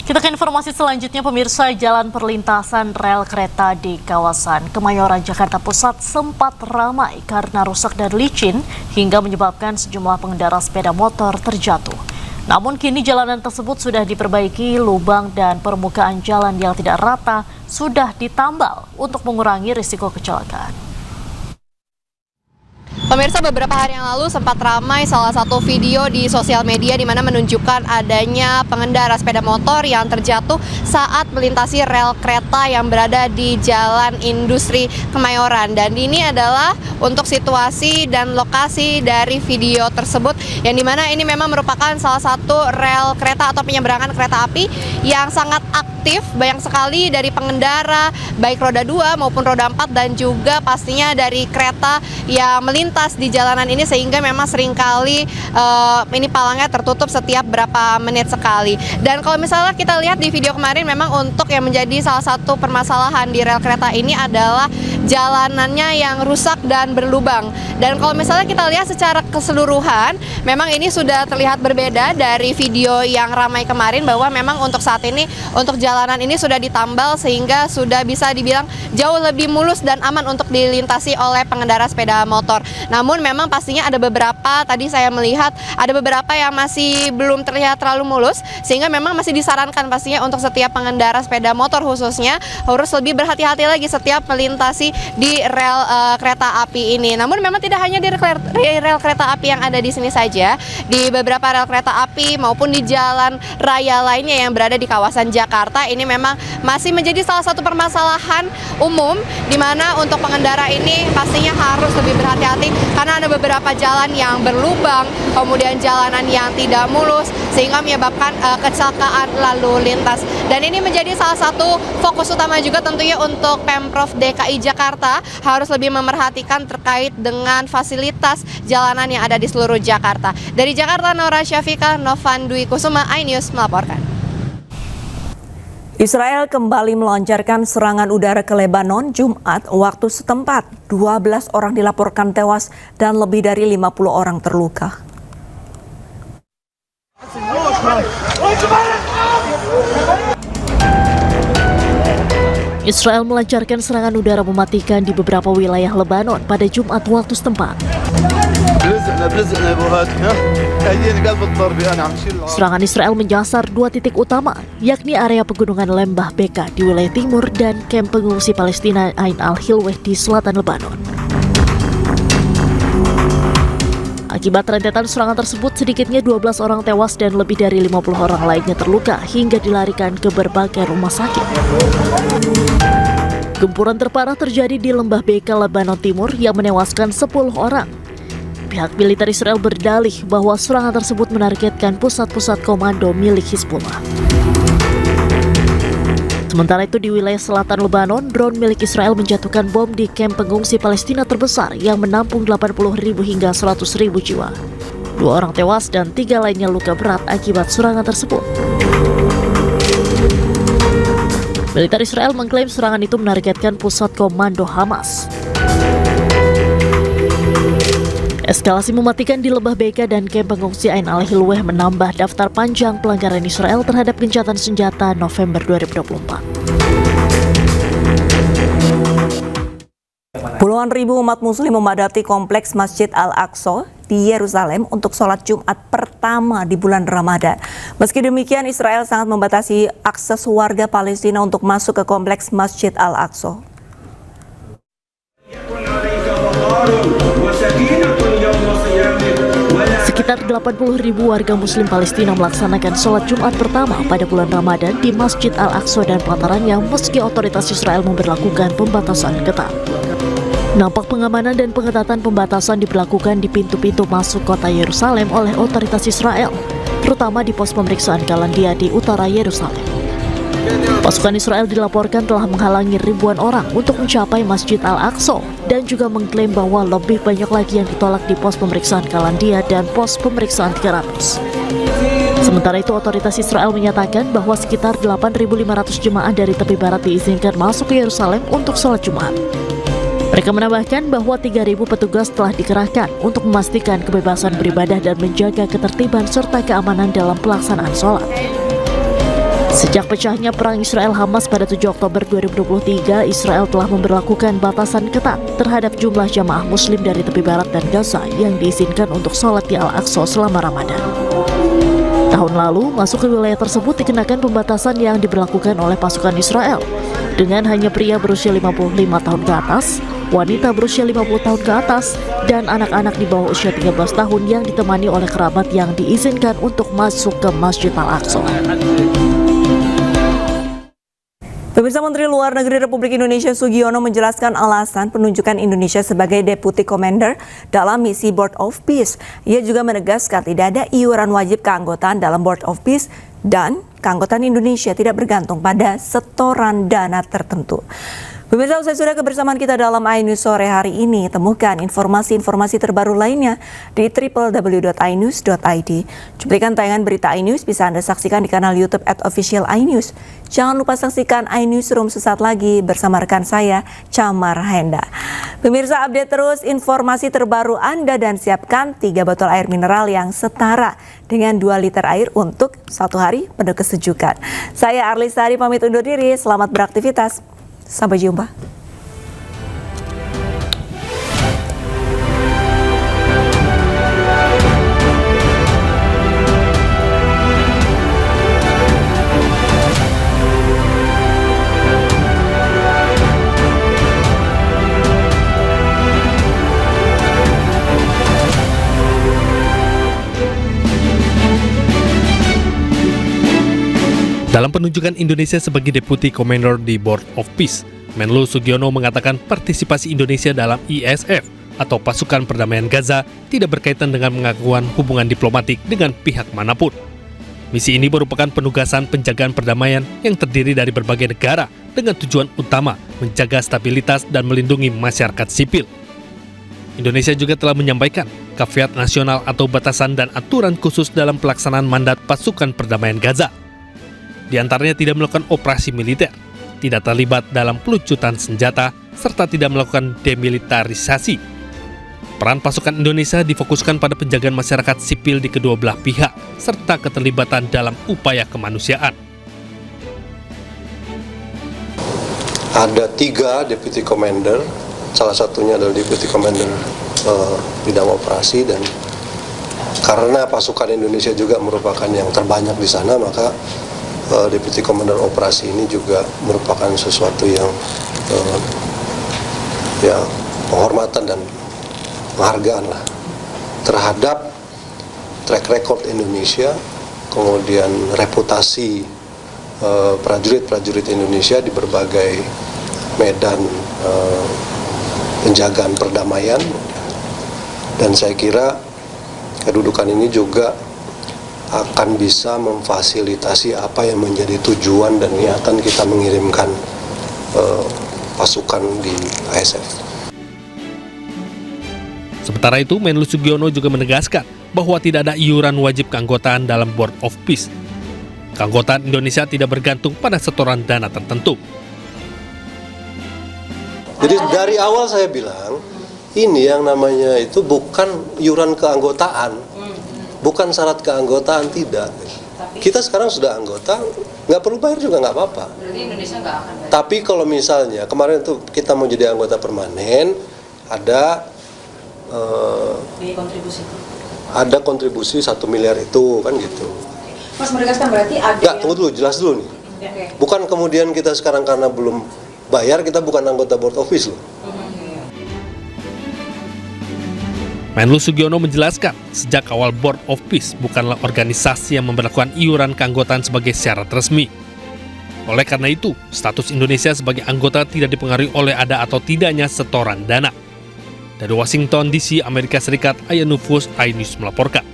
Kita ke informasi selanjutnya, pemirsa. Jalan perlintasan rel kereta di kawasan Kemayoran, Jakarta Pusat sempat ramai karena rusak dan licin hingga menyebabkan sejumlah pengendara sepeda motor terjatuh. Namun kini jalanan tersebut sudah diperbaiki, lubang dan permukaan jalan yang tidak rata sudah ditambal untuk mengurangi risiko kecelakaan. Pemirsa, beberapa hari yang lalu sempat ramai salah satu video di sosial media di mana menunjukkan adanya pengendara sepeda motor yang terjatuh saat melintasi rel kereta yang berada di Jalan Industri Kemayoran. Dan ini adalah untuk situasi dan lokasi dari video tersebut, yang dimana ini memang merupakan salah satu rel kereta atau penyeberangan kereta api yang sangat aktif. Banyak sekali dari pengendara baik roda 2 maupun roda 4 dan juga pastinya dari kereta yang melintas di jalanan ini, sehingga memang seringkali ini palangnya tertutup setiap berapa menit sekali. Dan kalau misalnya kita lihat di video kemarin, memang untuk yang menjadi salah satu permasalahan di rel kereta ini adalah jalanannya yang rusak dan berlubang. Dan kalau misalnya kita lihat secara keseluruhan, memang ini sudah terlihat berbeda dari video yang ramai kemarin, bahwa memang untuk saat ini untuk jalanan ini sudah ditambal sehingga sudah bisa dibilang jauh lebih mulus dan aman untuk dilintasi oleh pengendara sepeda motor. Namun memang pastinya ada beberapa, tadi saya melihat ada beberapa yang masih belum terlihat terlalu mulus, sehingga memang masih disarankan pastinya untuk setiap pengendara sepeda motor khususnya harus lebih berhati-hati lagi setiap melintasi di rel kereta api ini. Namun memang tidak hanya di rel kereta api yang ada di sini saja, di beberapa rel kereta api maupun di jalan raya lainnya yang berada di kawasan Jakarta ini memang masih menjadi salah satu permasalahan umum, di mana untuk pengendara ini pastinya harus lebih berhati-hati karena ada beberapa jalan yang berlubang, kemudian jalanan yang tidak mulus, sehingga menyebabkan kecelakaan lalu lintas. Dan ini menjadi salah satu fokus utama juga tentunya untuk Pemprov DKI Jakarta, harus lebih memerhatikan terkait dengan fasilitas jalanan yang ada di seluruh Jakarta. Dari Jakarta, Nora Syafika, Novan Dwi Kusuma, iNews melaporkan. Israel kembali melancarkan serangan udara ke Lebanon Jumat waktu setempat. 12 orang dilaporkan tewas dan lebih dari 50 orang terluka. Israel melancarkan serangan udara mematikan di beberapa wilayah Lebanon pada Jumat waktu setempat. Serangan Israel menyasar dua titik utama, yakni area pegunungan Lembah Beka di wilayah timur dan kamp pengungsi Palestina Ain al-Hilweh di selatan Lebanon. Akibat rentetan serangan tersebut, sedikitnya 12 orang tewas dan lebih dari 50 orang lainnya terluka hingga dilarikan ke berbagai rumah sakit. Gempuran terparah terjadi di Lembah Beka, Lebanon Timur yang menewaskan 10 orang. Pihak militer Israel berdalih bahwa serangan tersebut menargetkan pusat-pusat komando milik Hizbullah. Sementara itu di wilayah selatan Lebanon, drone milik Israel menjatuhkan bom di kamp pengungsi Palestina terbesar yang menampung 80.000 hingga 100.000 jiwa. 2 orang tewas dan 3 lainnya luka berat akibat serangan tersebut. Militer Israel mengklaim serangan itu menargetkan pusat komando Hamas. Eskalasi mematikan di Lembah Beka dan kamp pengungsi Ain al-Hilweh menambah daftar panjang pelanggaran Israel terhadap gencatan senjata November 2024. Puluhan ribu umat muslim memadati kompleks Masjid Al-Aqsa di Yerusalem untuk sholat Jumat pertama di bulan Ramadan. Meski demikian, Israel sangat membatasi akses warga Palestina untuk masuk ke kompleks Masjid Al-Aqsa. Sekitar 80.000 warga muslim Palestina melaksanakan sholat Jumat pertama pada bulan Ramadan di Masjid Al-Aqsa dan pelatarannya meski otoritas Israel memberlakukan pembatasan ketat. Nampak pengamanan dan pengetatan pembatasan diberlakukan di pintu-pintu masuk kota Yerusalem oleh otoritas Israel, terutama di pos pemeriksaan Galandia di utara Yerusalem. Pasukan Israel dilaporkan telah menghalangi ribuan orang untuk mencapai Masjid Al-Aqsa dan juga mengklaim bahwa lebih banyak lagi yang ditolak di pos pemeriksaan Galandia dan pos pemeriksaan 300. Sementara itu, otoritas Israel menyatakan bahwa sekitar 8.500 jemaah dari tepi barat diizinkan masuk ke Yerusalem untuk sholat Jumat. Mereka menambahkan bahwa 3.000 petugas telah dikerahkan untuk memastikan kebebasan beribadah dan menjaga ketertiban serta keamanan dalam pelaksanaan sholat. Sejak pecahnya perang Israel-Hamas pada 7 Oktober 2023, Israel telah memberlakukan batasan ketat terhadap jumlah jamaah muslim dari tepi barat dan Gaza yang diizinkan untuk sholat di Al-Aqsa selama Ramadan. Tahun lalu, masuk ke wilayah tersebut dikenakan pembatasan yang diberlakukan oleh pasukan Israel, dengan hanya pria berusia 55 tahun ke atas, wanita berusia 50 tahun ke atas, dan anak-anak di bawah usia 13 tahun yang ditemani oleh kerabat yang diizinkan untuk masuk ke Masjid Al-Aqsa. Pemirsa, Menteri Luar Negeri Republik Indonesia Sugiono menjelaskan alasan penunjukan Indonesia sebagai Deputy Commander dalam misi Board of Peace. Ia juga menegaskan tidak ada iuran wajib keanggotaan dalam Board of Peace dan keanggotaan Indonesia tidak bergantung pada setoran dana tertentu. Pemirsa, usai sudah kebersamaan kita dalam iNews sore hari ini, temukan informasi-informasi terbaru lainnya di www.inews.id. Cuplikan tayangan berita iNews bisa Anda saksikan di kanal YouTube @official iNews. Jangan lupa saksikan iNewsroom sesaat lagi bersama rekan saya, Camar Henda. Pemirsa, update terus informasi terbaru Anda dan siapkan 3 botol air mineral yang setara dengan 2 liter air untuk satu hari penuh kesejukan. Saya Arlis Sari pamit undur diri, selamat beraktivitas. Sampai jumpa. Dalam penunjukan Indonesia sebagai Deputy Commander di Board of Peace, Menlu Sugiono mengatakan partisipasi Indonesia dalam ISF atau Pasukan Perdamaian Gaza tidak berkaitan dengan pengakuan hubungan diplomatik dengan pihak manapun. Misi ini merupakan penugasan penjagaan perdamaian yang terdiri dari berbagai negara dengan tujuan utama menjaga stabilitas dan melindungi masyarakat sipil. Indonesia juga telah menyampaikan caveat nasional atau batasan dan aturan khusus dalam pelaksanaan mandat Pasukan Perdamaian Gaza. Di antaranya tidak melakukan operasi militer, tidak terlibat dalam peluncuran senjata, serta tidak melakukan demilitarisasi. Peran pasukan Indonesia difokuskan pada penjagaan masyarakat sipil di kedua belah pihak, serta keterlibatan dalam upaya kemanusiaan. Ada 3 Deputy Commander, salah satunya adalah Deputy Commander bidang operasi, dan karena pasukan Indonesia juga merupakan yang terbanyak di sana, maka Deputy Commander operasi ini juga merupakan sesuatu yang penghormatan dan penghargaan lah terhadap track record Indonesia, kemudian reputasi prajurit-prajurit Indonesia di berbagai medan penjagaan perdamaian. Dan saya kira kedudukan ini juga akan bisa memfasilitasi apa yang menjadi tujuan dan niatan kita mengirimkan pasukan di ISF. Sementara itu, Menlu Sugiono juga menegaskan bahwa tidak ada iuran wajib keanggotaan dalam Board of Peace. Keanggotaan Indonesia tidak bergantung pada setoran dana tertentu. Jadi dari awal saya bilang, ini yang namanya itu bukan iuran keanggotaan. Bukan syarat keanggotaan, tidak. Kita sekarang sudah anggota, nggak perlu bayar juga nggak apa-apa. Berarti Indonesia nggak akan bayar. Tapi kalau misalnya kemarin tuh kita mau jadi anggota permanen, ada kontribusi 1 miliar itu, kan gitu. Mas menegaskan berarti ada. Nggak, tunggu dulu, jelas dulu nih. Okay. Bukan kemudian kita sekarang karena belum bayar kita bukan anggota Board of Peace loh. Menlu Sugiono menjelaskan, sejak awal Board of Peace bukanlah organisasi yang memberlakukan iuran keanggotaan sebagai syarat resmi. Oleh karena itu, status Indonesia sebagai anggota tidak dipengaruhi oleh ada atau tidaknya setoran dana. Dari Washington DC, Amerika Serikat, Aya Nufus, iNews melaporkan.